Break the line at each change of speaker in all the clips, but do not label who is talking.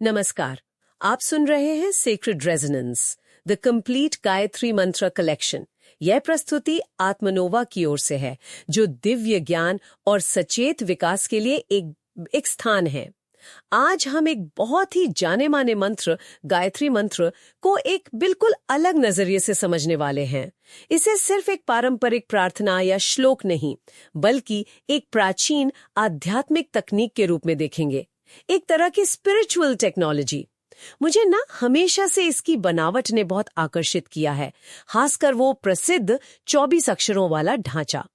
नमस्कार। आप सुन रहे हैं sacred resonance, the complete Gayatri मंत्र कलेक्शन। यह प्रस्तुति आत्मनोवा की ओर से है, जो दिव्य ज्ञान और सचेत विकास के लिए एक स्थान है। आज हम एक बहुत ही जाने माने मंत्र, गायत्री मंत्र, को एक बिल्कुल अलग नजरिए से समझने वाले हैं। इसे सिर्फ एक पारंपरिक प्रार्थना या श्लोक नहीं, बल्कि एक प्राचीन आध्यात्मिक तकनीक के रूप में देखेंगे, एक तरह की स्पिरिचुअल टेक्नोलॉजी। मुझे हमेशा से इसकी बनावट ने बहुत आकर्षित किया है, खासकर वो प्रसिद्ध 24 अक्षरों वाला ढांचा।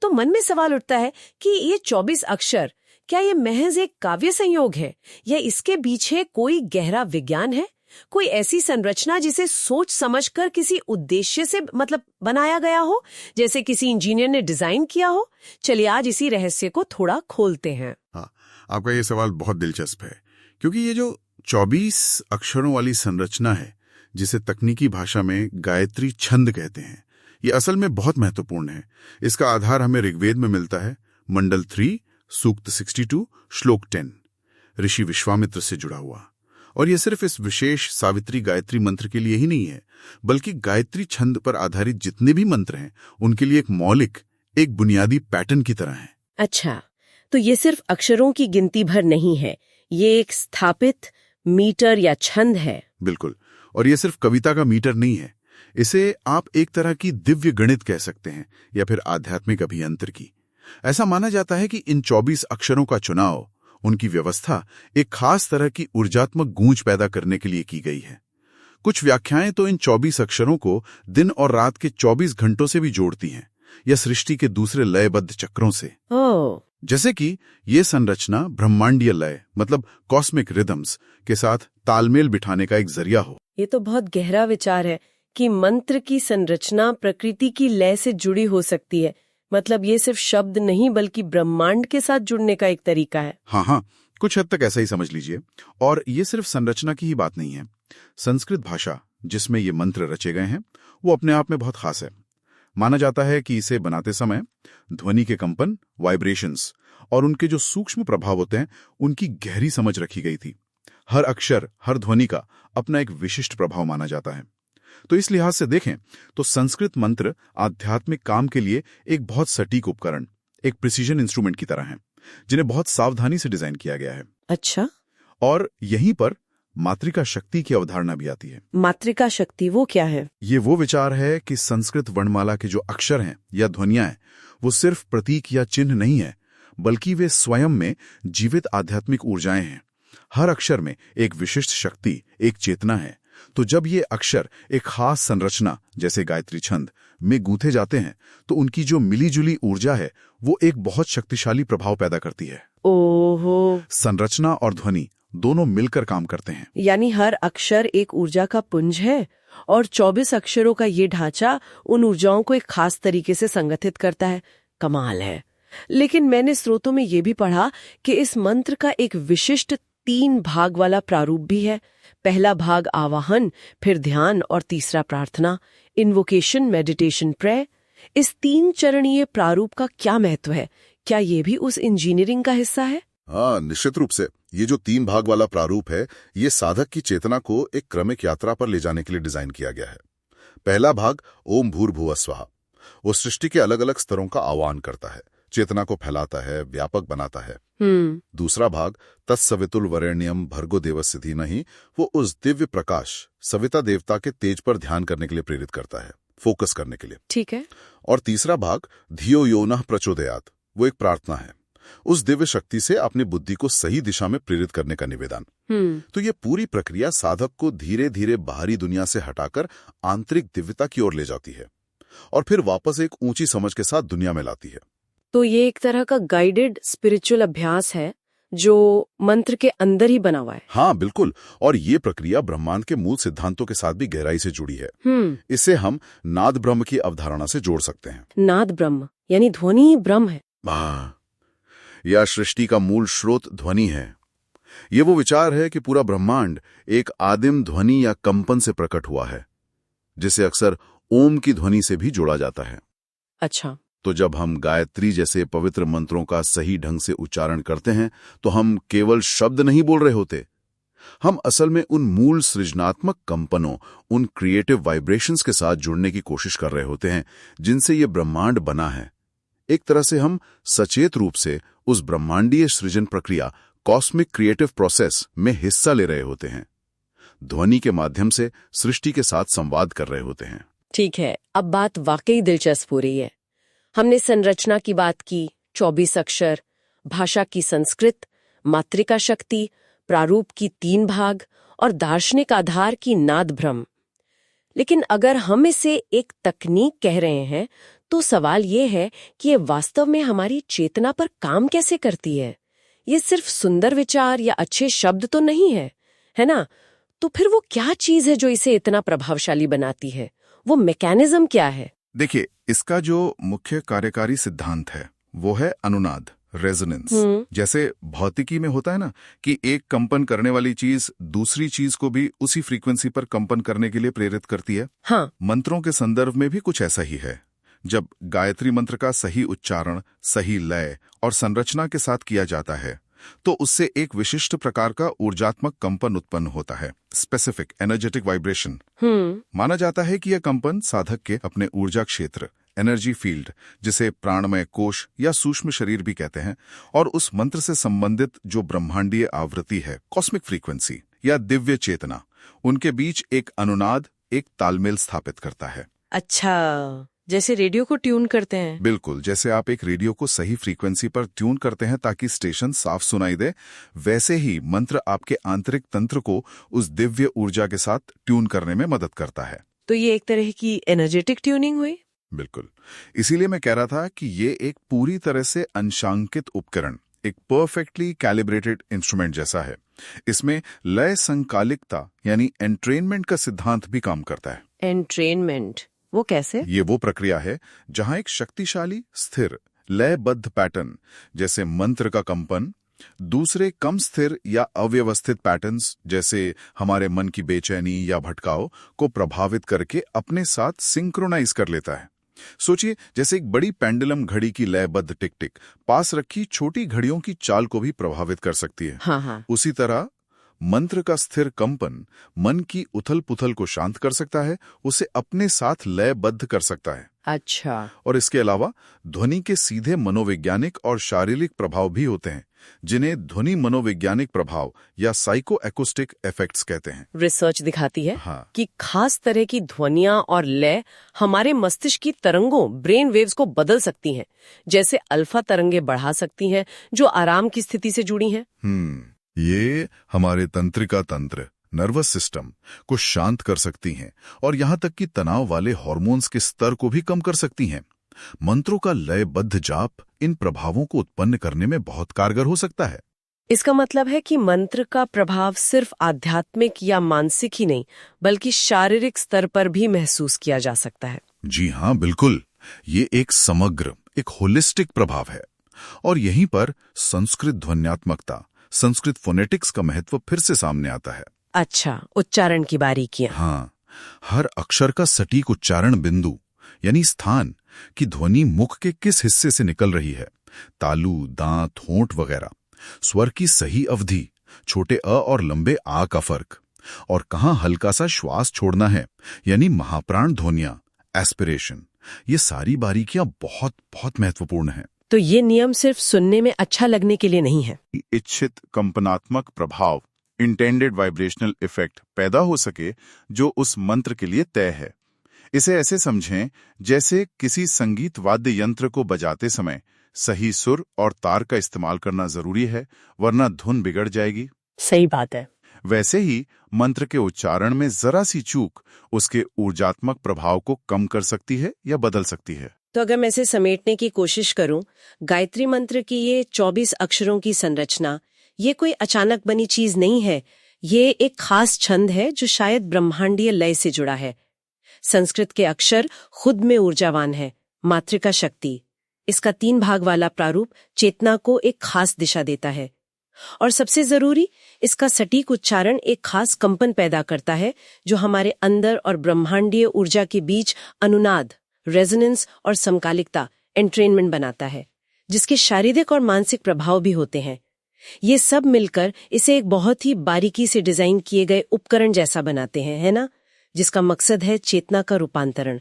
तो मन में सवाल उठता है कि ये 24 अक्षर, क्या ये महज एक काव्य संयोग है या इसके पीछे कोई गहरा विज्ञान है, कोई ऐसी संरचना जिसे सोच समझकर किसी उद्देश्य से बनाया गया हो, जैसे किसी इंजीनियर ने डिजाइन किया हो। चलिए आज इसी रहस्य को थोड़ा खोलते हैं।
हाँ, आपका ये सवाल बहुत दिलचस्प है, क्योंकि ये जो 24 अक्षरों वाली संरचना है, जिसे तकनीकी भाषा में गायत्री छंद कहते हैं, ये असल में बहुत महत्वपूर्ण है। इसका आधार हमें ऋग्वेद में मिलता है, मंडल 3, सूक्त 62, श्लोक 10, ऋषि विश्वामित्र से जुड़ा हुआ। और यह सिर्फ इस विशेष सावित्री गायत्री मंत्र के लिए ही नहीं है, बल्कि गायत्री छंद पर आधारित जितने भी मंत्र हैं, उनके लिए एक मौलिक, एक बुनियादी पैटर्न की तरह है।
अच्छा, तो ये सिर्फ अक्षरों की गिनती भर नहीं है, ये एक स्थापित मीटर या छंद है।
बिल्कुल, और ये सिर्फ कविता का मीटर नहीं है। इसे आप एक तरह की दिव्य गणित कह सकते हैं, या फिर आध्यात्मिक अभियंत्र की। ऐसा माना जाता है कि इन 24 अक्षरों का चुनाव, उनकी व्यवस्था एक खास तरह की ऊर्जात्मक गूंज पैदा करने के लिए की गई है। कुछ व्याख्याएं तो इन 24 अक्षरों को दिन और रात के 24 घंटों से भी जोड़ती हैं, या सृष्टि के दूसरे लयबद्ध चक्रों से। जैसे कि ये संरचना ब्रह्मांडीय लय, मतलब कॉस्मिक रिदम्स के साथ तालमेल बिठाने का एक जरिया हो।
ये तो बहुत गहरा विचार है कि मंत्र की संरचना प्रकृति की लय से जुड़ी हो सकती है। मतलब ये सिर्फ शब्द नहीं, बल्कि ब्रह्मांड के साथ जुड़ने का एक तरीका है।
हाँ, कुछ हद तक ऐसा ही समझ लीजिए। और ये सिर्फ संरचना की ही बात नहीं है। संस्कृत भाषा जिसमें ये मंत्र रचे गए हैं, वो अपने आप में बहुत खास है। माना जाता है कि इसे बनाते समय ध्वनि के कंपन, वाइब्रेशंस और उनके जो सूक्ष्म प्रभाव होते हैं, उनकी गहरी समझ रखी गई थी। हर अक्षर, हर ध्वनि का अपना एक विशिष्ट प्रभाव माना जाता है। तो इस लिहाज से देखें तो संस्कृत मंत्र आध्यात्मिक काम के लिए एक बहुत सटीक उपकरण, एक प्रिसीजन इंस्ट्रूमेंट की तरह हैं, जिन्हें बहुत सावधानी से डिजाइन किया गया है।
अच्छा,
और यहीं पर मातृका शक्ति की अवधारणा भी आती है।
मातृका शक्ति वो क्या है?
ये वो विचार है कि संस्कृत वर्णमाला के जो अक्षर हैं या ध्वनियां हैं, वो सिर्फ प्रतीक या चिन्ह नहीं है, बल्कि वे स्वयं में जीवित आध्यात्मिक ऊर्जाएं हैं। हर अक्षर में एक विशिष्ट शक्ति, एक चेतना है। तो जब ये अक्षर एक खास संरचना जैसे गायत्री छंद में गूंथे जाते हैं, तो उनकी जो मिलीजुली ऊर्जा है, वो एक बहुत शक्तिशाली प्रभाव पैदा करती है।
ओहो,
संरचना और ध्वनि दोनों मिलकर काम करते हैं।
यानी हर अक्षर एक ऊर्जा का पुंज है, और 24 अक्षरों का ये ढांचा उन ऊर्जाओं को एक खास तरीके से संगठित करता है। कमाल है। लेकिन मैंने स्रोतों में ये भी पढ़ा कि इस मंत्र का एक विशिष्ट 3 भाग वाला प्रारूप भी है। पहला भाग आवाहन, फिर ध्यान और तीसरा प्रार्थना, इन्वोकेशन, मेडिटेशन, प्रेयर। इस 3 चरणीय प्रारूप का क्या महत्व है? क्या ये भी उस इंजीनियरिंग का हिस्सा है?
हाँ, निश्चित रूप से। ये जो 3 भाग वाला प्रारूप है, ये साधक की चेतना को एक क्रमिक यात्रा पर ले जाने के लिए डिजाइन किया गया है। पहला भाग ओम भूर्भुवः स्वः, वो सृष्टि के अलग अलग स्तरों का आह्वान करता है, चेतना को फैलाता है, व्यापक बनाता है। दूसरा भाग तत्सवितुर्वरेण्यं भर्गो देवस्य धीमहि, वो उस दिव्य प्रकाश, सविता देवता के तेज पर ध्यान करने के लिए प्रेरित करता है, फोकस करने के लिए।
ठीक है।
और तीसरा भाग धियो यो नः प्रचोदयात्, वो एक प्रार्थना है, उस दिव्य शक्ति से अपनी बुद्धि को सही दिशा में प्रेरित करने का निवेदन। तो ये पूरी प्रक्रिया साधक को धीरे धीरे बाहरी दुनिया से हटाकर आंतरिक दिव्यता की ओर ले जाती है, और फिर वापस एक ऊंची समझ के साथ दुनिया में लाती है।
तो ये एक तरह का गाइडेड स्पिरिचुअल अभ्यास है, जो मंत्र के अंदर ही बना हुआ है।
हाँ, बिल्कुल। और ये प्रक्रिया ब्रह्मांड के मूल सिद्धांतों के साथ भी गहराई से जुड़ी है। इसे हम नाद ब्रह्म की अवधारणा से जोड़ सकते हैं।
नाद ब्रह्म यानी ध्वनि ही ब्रह्म है।
या सृष्टि का मूल स्रोत ध्वनि है। ये वो विचार है कि पूरा ब्रह्मांड एक आदिम ध्वनि या कंपन से प्रकट हुआ है, जिसे अक्सर ओम की ध्वनि से भी जोड़ा जाता है।
अच्छा,
तो जब हम गायत्री जैसे पवित्र मंत्रों का सही ढंग से उच्चारण करते हैं, तो हम केवल शब्द नहीं बोल रहे होते, हम असल में उन मूल सृजनात्मक कंपनों, उन क्रिएटिव वाइब्रेशंस के साथ जुड़ने की कोशिश कर रहे होते हैं जिनसे ये ब्रह्मांड बना है। एक तरह से हम सचेत रूप से उस ब्रह्मांडीय सृजन प्रक्रिया, कॉस्मिक क्रिएटिव प्रोसेस में हिस्सा ले रहे होते हैं। ध्वनि के माध्यम से सृष्टि के साथ संवाद कर रहे होते हैं।
ठीक है, अब बात वाकई दिलचस्प हो रही है। हमने संरचना की बात की, 24 अक्षर, भाषा की संस्कृत, मात्रिका शक्ति, प्रारूप की 3 भाग और दार्शनिक आधार की नाद भ्रम। लेकिन अगर हम इसे एक तकनीक कह रहे हैं तो सवाल ये है कि ये वास्तव में हमारी चेतना पर काम कैसे करती है। ये सिर्फ सुंदर विचार या अच्छे शब्द तो नहीं है ना? तो फिर वो क्या चीज है जो इसे इतना प्रभावशाली बनाती है? वो मैकेनिज्म क्या है?
देखिए, इसका जो मुख्य कार्यकारी सिद्धांत है वो है अनुनाद, रेजोनेंस। जैसे भौतिकी में होता है ना कि एक कंपन करने वाली चीज दूसरी चीज को भी उसी फ्रीक्वेंसी पर कंपन करने के लिए प्रेरित करती है।
हाँ।
मंत्रों के संदर्भ में भी कुछ ऐसा ही है। जब गायत्री मंत्र का सही उच्चारण, सही लय और संरचना के साथ किया जाता है तो उससे एक विशिष्ट प्रकार का ऊर्जात्मक कंपन उत्पन्न होता है, स्पेसिफिक एनर्जेटिक वाइब्रेशन। माना जाता है कि यह कंपन साधक के अपने ऊर्जा क्षेत्र, एनर्जी फील्ड, जिसे प्राणमय कोश या सूक्ष्म शरीर भी कहते हैं, और उस मंत्र से संबंधित जो ब्रह्मांडीय आवृत्ति है, कॉस्मिक फ्रीक्वेंसी या दिव्य चेतना, उनके बीच एक अनुनाद, एक तालमेल स्थापित करता है।
अच्छा, जैसे रेडियो को ट्यून करते हैं।
बिल्कुल, जैसे आप एक रेडियो को सही फ्रीक्वेंसी पर ट्यून करते हैं ताकि स्टेशन साफ सुनाई दे, वैसे ही मंत्र आपके आंतरिक तंत्र को उस दिव्य ऊर्जा के साथ ट्यून करने में मदद करता है।
तो ये एक तरह की एनर्जेटिक ट्यूनिंग हुई।
बिल्कुल, इसीलिए मैं कह रहा था कि ये एक पूरी तरह से अंशांकित उपकरण, एक परफेक्टली कैलिब्रेटेड इंस्ट्रूमेंट जैसा है। इसमें लय संकालिकता यानी एंट्रेनमेंट का सिद्धांत भी काम करता है।
एंट्रेनमेंट, वो कैसे?
ये वो प्रक्रिया है जहां एक शक्तिशाली, स्थिर, लयबद्ध पैटर्न जैसे मंत्र का कंपन दूसरे कम स्थिर या अव्यवस्थित पैटर्न्स जैसे हमारे मन की बेचैनी या भटकाव को प्रभावित करके अपने साथ सिंक्रोनाइज कर लेता है। सोचिए, जैसे एक बड़ी पेंडुलम घड़ी की लयबद्ध टिक टिक पास रखी छोटी घड़ियों की चाल को भी प्रभावित कर सकती है।
हाँ।
उसी तरह मंत्र का स्थिर कंपन मन की उथल पुथल को शांत कर सकता है, उसे अपने साथ लयबद्ध कर सकता है।
अच्छा।
और इसके अलावा ध्वनि के सीधे मनोवैज्ञानिक और शारीरिक प्रभाव भी होते हैं, जिन्हें ध्वनि मनोवैज्ञानिक प्रभाव या साइको एक्यूस्टिक इफेक्ट्स कहते हैं।
रिसर्च दिखाती है
हाँ।
कि खास तरह की ध्वनियां और लय हमारे मस्तिष्क की तरंगों, ब्रेन वेव्स को बदल सकती हैं। जैसे अल्फा तरंगे बढ़ा सकती हैं जो आराम की स्थिति से जुड़ी हैं।
ये हमारे तंत्रिका तंत्र, नर्वस सिस्टम को शांत कर सकती हैं और यहाँ तक कि तनाव वाले हार्मोन्स के स्तर को भी कम कर सकती हैं। मंत्रों का लयबद्ध जाप इन प्रभावों को उत्पन्न करने में बहुत कारगर हो सकता है।
इसका मतलब है कि मंत्र का प्रभाव सिर्फ आध्यात्मिक या मानसिक ही नहीं, बल्कि शारीरिक स्तर पर भी महसूस किया जा सकता है।
जी हाँ, बिल्कुल। ये एक समग्र, एक होलिस्टिक प्रभाव है। और यहीं पर संस्कृत ध्वन्यात्मकता, संस्कृत फोनेटिक्स का महत्व फिर से सामने आता है।
अच्छा, उच्चारण की बारीकियां।
हाँ, हर अक्षर का सटीक उच्चारण बिंदु यानी स्थान की ध्वनि मुख के किस हिस्से से निकल रही है, तालु, दांत, होंठ वगैरह, स्वर की सही अवधि, छोटे अ और लंबे आ का फर्क, और कहाँ हल्का सा श्वास छोड़ना है यानी महाप्राण ध्वनियां, एस्पिरेशन, ये सारी बारीकियां बहुत बहुत महत्वपूर्ण हैं।
तो ये नियम सिर्फ सुनने में अच्छा लगने के लिए नहीं है।
इच्छित कंपनात्मक प्रभाव, इंटेंडेड वाइब्रेशनल इफेक्ट पैदा हो सके जो उस मंत्र के लिए तय है। इसे ऐसे समझें जैसे किसी संगीत वाद्य यंत्र को बजाते समय सही सुर और तार का इस्तेमाल करना जरूरी है, वरना धुन बिगड़ जाएगी।
सही बात है।
वैसे ही मंत्र के उच्चारण में जरा सी चूक उसके ऊर्जात्मक प्रभाव को कम कर सकती है या बदल सकती है।
तो अगर मैं इसे समेटने की कोशिश करूं, गायत्री मंत्र की ये 24 अक्षरों की संरचना, ये कोई अचानक बनी चीज नहीं है। ये एक खास छंद है जो शायद ब्रह्मांडीय लय से जुड़ा है। संस्कृत के अक्षर खुद में ऊर्जावान है। मात्रिका शक्ति, इसका 3 भाग वाला प्रारूप चेतना को एक खास दिशा देता है। और सबसे जरूरी, इसका सटीक उच्चारण एक खास कंपन पैदा करता है जो हमारे अंदर और ब्रह्मांडीय ऊर्जा के बीच अनुनाद, रेजोनेंस और समकालिकता, एंट्रेनमेंट बनाता है, जिसके शारीरिक और मानसिक प्रभाव भी होते हैं।
ये सब मिलकर इसे एक बहुत ही बारीकी से डिजाइन किए गए उपकरण जैसा बनाते हैं, है ना, जिसका मकसद है चेतना का रूपांतरण।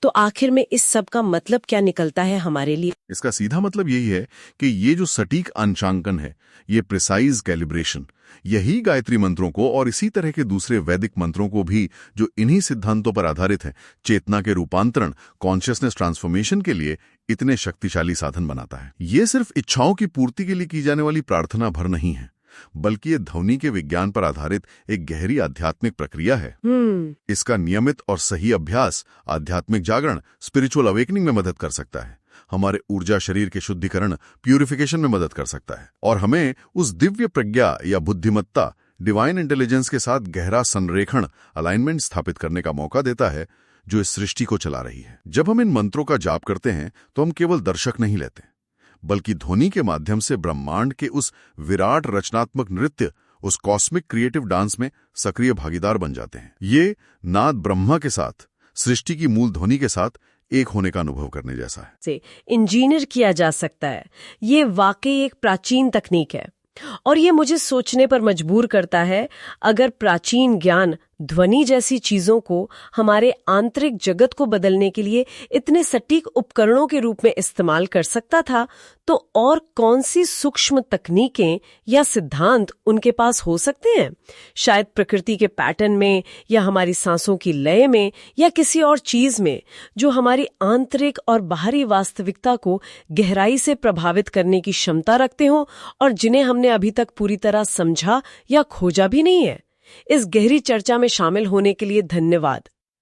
तो आखिर में इस सब का मतलब क्या निकलता है हमारे लिए?
इसका सीधा मतलब यही है कि ये जो सटीक अंशांकन है, ये प्रिसाइज कैलिब्रेशन, यही गायत्री मंत्रों को और इसी तरह के दूसरे वैदिक मंत्रों को भी, जो इन्हीं सिद्धांतों पर आधारित हैं, चेतना के रूपांतरण, कॉन्शियसनेस ट्रांसफॉर्मेशन के लिए इतने शक्तिशाली साधन बनाता है। ये सिर्फ इच्छाओं की पूर्ति के लिए की जाने वाली प्रार्थना भर नहीं है, बल्कि ये ध्वनि के विज्ञान पर आधारित एक गहरी आध्यात्मिक प्रक्रिया है। इसका नियमित और सही अभ्यास आध्यात्मिक जागरण, स्पिरिचुअल अवेकनिंग में मदद कर सकता है, हमारे ऊर्जा शरीर के शुद्धिकरण, प्यूरिफिकेशन में मदद कर सकता है, और हमें उस दिव्य प्रज्ञा या बुद्धिमत्ता, डिवाइन इंटेलिजेंस के साथ गहरा संरेखण, अलाइनमेंट स्थापित करने का मौका देता है, जो इस सृष्टि को चला रही है। जब हम इन मंत्रों का जाप करते हैं तो हम केवल दर्शक नहीं लेते, बल्कि ध्वनि के माध्यम से ब्रह्मांड के उस विराट रचनात्मक नृत्य, उस कॉस्मिक क्रिएटिव डांस में सक्रिय भागीदार बन जाते हैं। ये नाद ब्रह्मा के साथ, सृष्टि की मूल ध्वनि के साथ एक होने का अनुभव करने जैसा है।
से इंजीनियर किया जा सकता है। ये वाकई एक प्राचीन तकनीक है, और ये मुझे सोचने पर मजबूर करता है, अगर प्राचीन ज्ञान ध्वनि जैसी चीजों को हमारे आंतरिक जगत को बदलने के लिए इतने सटीक उपकरणों के रूप में इस्तेमाल कर सकता था, तो और कौन सी सूक्ष्म तकनीकें या सिद्धांत उनके पास हो सकते हैं? शायद प्रकृति के पैटर्न में, या हमारी सांसों की लय में, या किसी और चीज में जो हमारी आंतरिक और बाहरी वास्तविकता को गहराई से प्रभावित करने की क्षमता रखते हों, और जिन्हें हमने अभी तक पूरी तरह समझा या खोजा भी नहीं है। इस गहरी चर्चा में शामिल होने के लिए धन्यवाद।